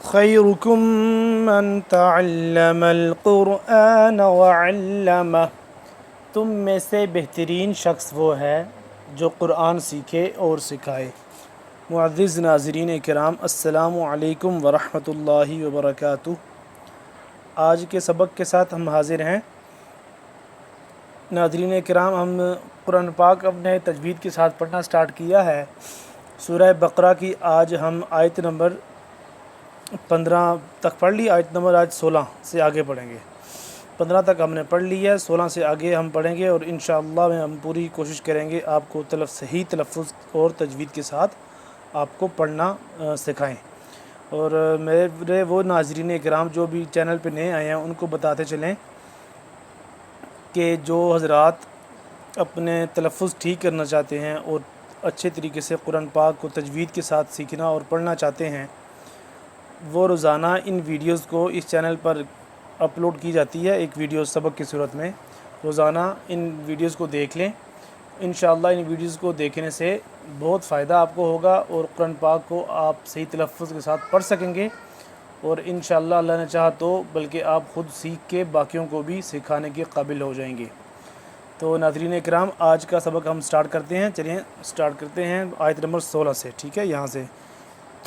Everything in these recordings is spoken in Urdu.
خیرکم من تعلم القرآن وعلمہ، تم میں سے بہترین شخص وہ ہے جو قرآن سیکھے اور سکھائے۔ معزز ناظرین کرام، السلام علیکم ورحمۃ اللہ وبرکاتہ۔ آج کے سبق کے ساتھ ہم حاضر ہیں۔ ناظرین کرام، ہم قرآن پاک اپنے تجوید کے ساتھ پڑھنا سٹارٹ کیا ہے۔ سورہ بقرہ کی آج ہم آیت نمبر 15 تک پڑھ لی، آیت نمبر آج 16 سے آگے پڑھیں گے۔ 15 تک ہم نے پڑھ لی ہے، 16 سے آگے ہم پڑھیں گے، اور انشاءاللہ ہم پوری کوشش کریں گے آپ کو صحیح تلفظ اور تجوید کے ساتھ آپ کو پڑھنا سکھائیں۔ اور میرے وہ ناظرین کرام جو بھی چینل پہ نئے آئے ہیں ان کو بتاتے چلیں کہ جو حضرات اپنے تلفظ ٹھیک کرنا چاہتے ہیں اور اچھے طریقے سے قرآن پاک کو تجوید کے ساتھ سیکھنا اور پڑھنا چاہتے ہیں، وہ روزانہ ان ویڈیوز کو اس چینل پر اپلوڈ کی جاتی ہے، ایک ویڈیو سبق کی صورت میں۔ روزانہ ان ویڈیوز کو دیکھ لیں، انشاءاللہ ان ویڈیوز کو دیکھنے سے بہت فائدہ آپ کو ہوگا اور قرآن پاک کو آپ صحیح تلفظ کے ساتھ پڑھ سکیں گے، اور انشاءاللہ اللہ نے چاہا تو بلکہ آپ خود سیکھ کے باقیوں کو بھی سکھانے کے قابل ہو جائیں گے۔ تو ناظرین کرام، آج کا سبق ہم سٹارٹ کرتے ہیں۔ چلیے سٹارٹ کرتے ہیں آیت نمبر 16 سے، ٹھیک ہے؟ یہاں سے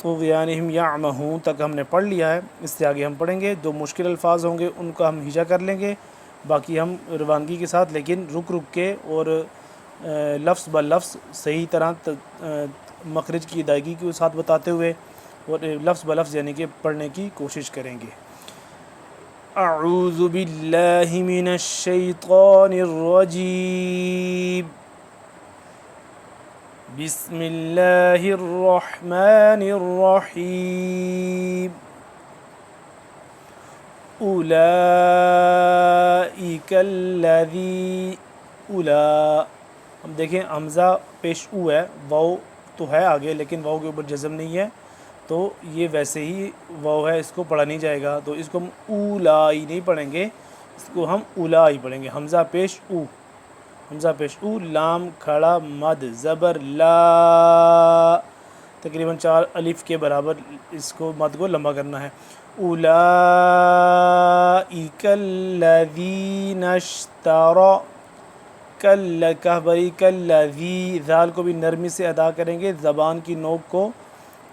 طغیانہم یعمہون تک ہم نے پڑھ لیا ہے، اس سے آگے ہم پڑھیں گے۔ جو مشکل الفاظ ہوں گے ان کا ہم ہجا کر لیں گے، باقی ہم روانگی کے ساتھ لیکن رک رک کے اور لفظ بہ لفظ صحیح طرح مخرج کی ادائیگی کے ساتھ بتاتے ہوئے اور لفظ بہ لفظ یعنی کہ پڑھنے کی کوشش کریں گے۔ اعوذ باللہ من الشیطان الرجیم، بسم اللہ الرحمن الرحیم، اولئک الذی ہم دیکھیں حمزہ پیش او ہے، واو تو ہے آگے لیکن واو کے اوپر جزم نہیں ہے، تو یہ ویسے ہی واو ہے، اس کو پڑھا نہیں جائے گا، تو اس کو ہم اولائی نہیں پڑھیں گے، اس کو ہم اولائی پڑھیں گے۔ حمزہ پیش او، حمزہ پیش او، لام کھڑا مد زبر لا، تقریباً 4 الف کے برابر اس کو مد کو لمبا کرنا ہے۔ اولئک الذین اشتروا، کلذی، ذال کو بھی نرمی سے ادا کریں گے، زبان کی نوک کو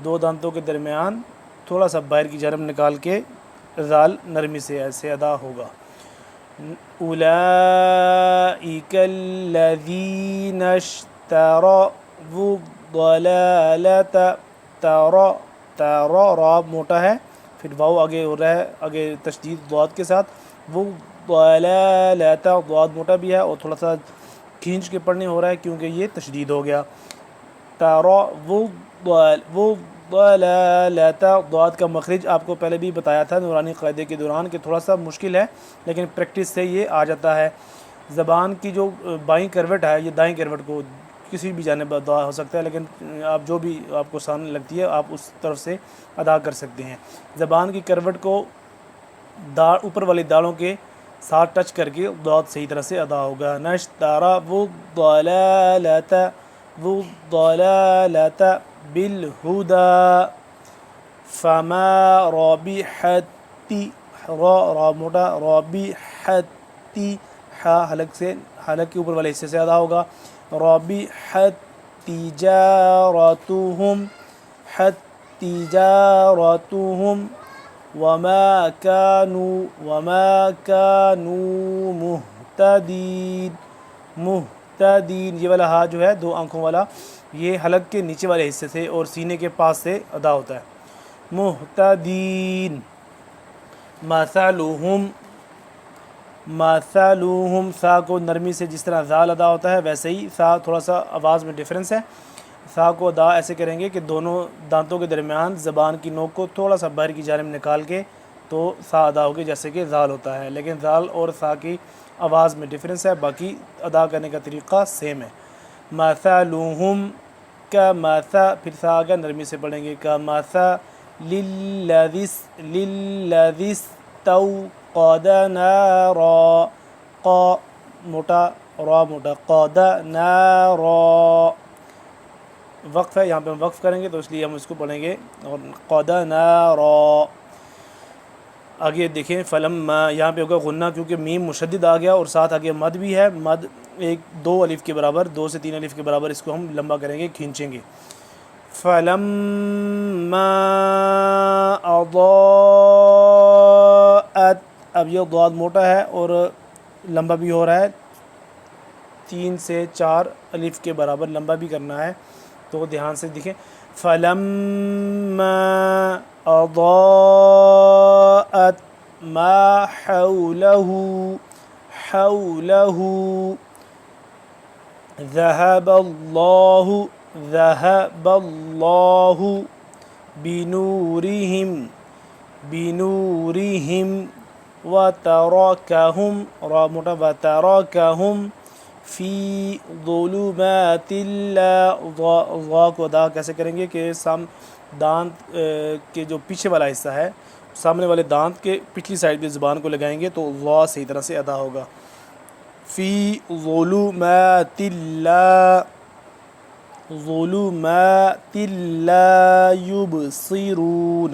دو دانتوں کے درمیان تھوڑا سا باہر کی جانب نکال کے ذال نرمی سے ایسے ادا ہوگا۔ اولئک الذین اشتروا الضلالۃ، را موٹا ہے، پھر واو آگے ہو رہا ہے، آگے تشدید ضاد کے ساتھ، وہ ضلالۃ، ضاد موٹا بھی ہے اور تھوڑا سا کھینچ کے پڑھنے ہو رہا ہے کیونکہ یہ تشدید ہو گیا۔ وہ ضلالۃ، ضاد کا مخرج آپ کو پہلے بھی بتایا تھا نورانی قاعدے کے دوران کہ تھوڑا سا مشکل ہے لیکن پریکٹس سے یہ آ جاتا ہے۔ زبان کی جو بائیں کروٹ ہے، یہ دائیں کروٹ کو کسی بھی جانب ادا ہو سکتا ہے، لیکن آپ جو بھی آپ کو آسان لگتی ہے آپ اس طرف سے ادا کر سکتے ہیں۔ زبان کی کروٹ کو اوپر والی داڑوں کے ساتھ ٹچ کر کے ضاد صحیح طرح سے ادا ہوگا۔ نشترا والضلالۃ بالہدی فما ربحت، را موٹا، ربحت، حلق کے اوپر والے حصے سے ادا ہوگا۔ ربحت تجارتہم، تجارتہم، وما كانوا مہتدین، یہ والا ہا جو ہے 2 آنکھوں والا، یہ حلق کے نیچے والے حصے سے اور سینے کے پاس سے ادا ہوتا ہے۔ مہتدین، مثلہم، سا کو نرمی سے جس طرح ذال ادا ہوتا ہے ویسے ہی سا تھوڑا سا آواز میں ڈیفرنس ہے، سا کو ادا ایسے کریں گے کہ دونوں دانتوں کے درمیان زبان کی نوک کو تھوڑا سا باہر کی جانب نکال کے تو سا ادا ہوگی جیسے کہ ذال ہوتا ہے، لیکن ذال اور سا کی آواز میں ڈیفرنس ہے، باقی ادا کرنے کا طریقہ سیم ہے۔ مثلہم کمثل، پھر سا آگا نرمی سے پڑھیں گے، کمثل للذی استوقد نارا، موٹا را موٹا، قاد نارا، وقف ہے، یہاں پہ ہم وقف کریں گے تو اس لیے ہم اس کو پڑھیں گے اور قَدَ نَارًا. آگے دیکھیں فلما، یہاں پہ ہوگا غنہ کیونکہ میم مشدد آ گیا اور ساتھ آگے مد بھی ہے. مد ایک 2 الف کے برابر، 2 سے 3 الف کے برابر اس کو ہم لمبا کریں گے، کھینچیں گے. فلما اضاءت، اب یہ ضاد موٹا ہے اور لمبا بھی ہو رہا ہے، 3 سے 4 الف کے برابر لمبا بھی کرنا ہے، تو دھیان سے دیکھیں. فلما اضاءت ما حوله حوله ذهب الله بنورهم وتركهم وتركهم فی ظلمات لا. ضا کو ادا کیسے کریں گے کہ دانت کے جو پیچھے والا حصہ ہے، سامنے والے دانت کے پچھلی سائڈ پہ زبان کو لگائیں گے تو ضا صحیح طرح سے ادا ہوگا. فی ظلمات لا یبصرون.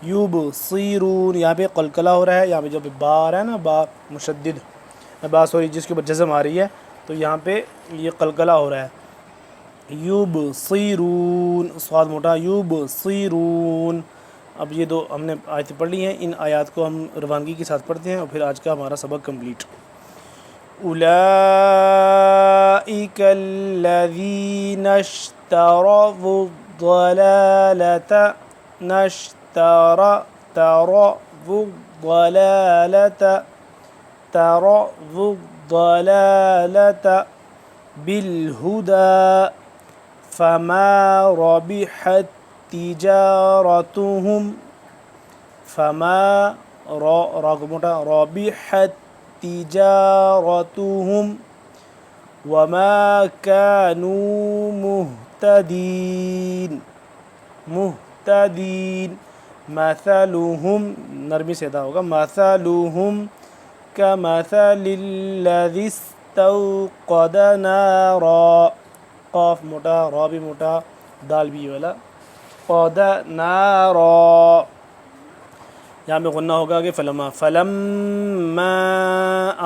یہاں پہ قلقلہ ہو رہا ہے، یہاں پہ جو با رہا ہے نا، با مشدد با سوری جس کے اوپر جزم آ رہی ہے، تو یہاں پہ یہ قلقلہ ہو رہا ہے. یبصرون، صاد موٹا، یبصرون. اب یہ 2 ہم نے آیتیں پڑھ لی ہیں، ان آیات کو ہم روانگی کے ساتھ پڑھتے ہیں اور پھر آج کا ہمارا سبق کمپلیٹ. اولئک الذین اشتروا الضلالۃ بالهدى فما ربحت تجارتهم ربحت تجارتهم وما كانوا مهتدين. مثلهم، نرمی سے ادا ہوگا، مثلهم كمثل الذي استوقد نارا. قاف موٹا، را بھی موٹا، دال بھی والا، قد نارا. یہاں پہ غنہ ہوگا کہ فلما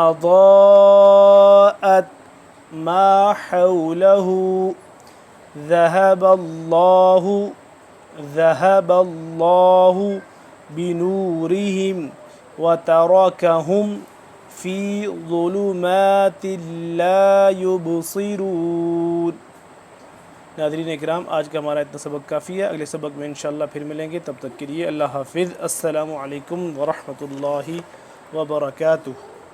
اضاءت ما حوله ذهب الله بنورهم وتركهم فی ظلمات لا یبصرون. ناظرین اکرام، آج کا ہمارا اتنا سبق کافی ہے، اگلے سبق میں انشاءاللہ پھر ملیں گے، تب تک کے لیے اللہ حافظ. السلام علیکم ورحمۃ اللہ وبرکاتہ.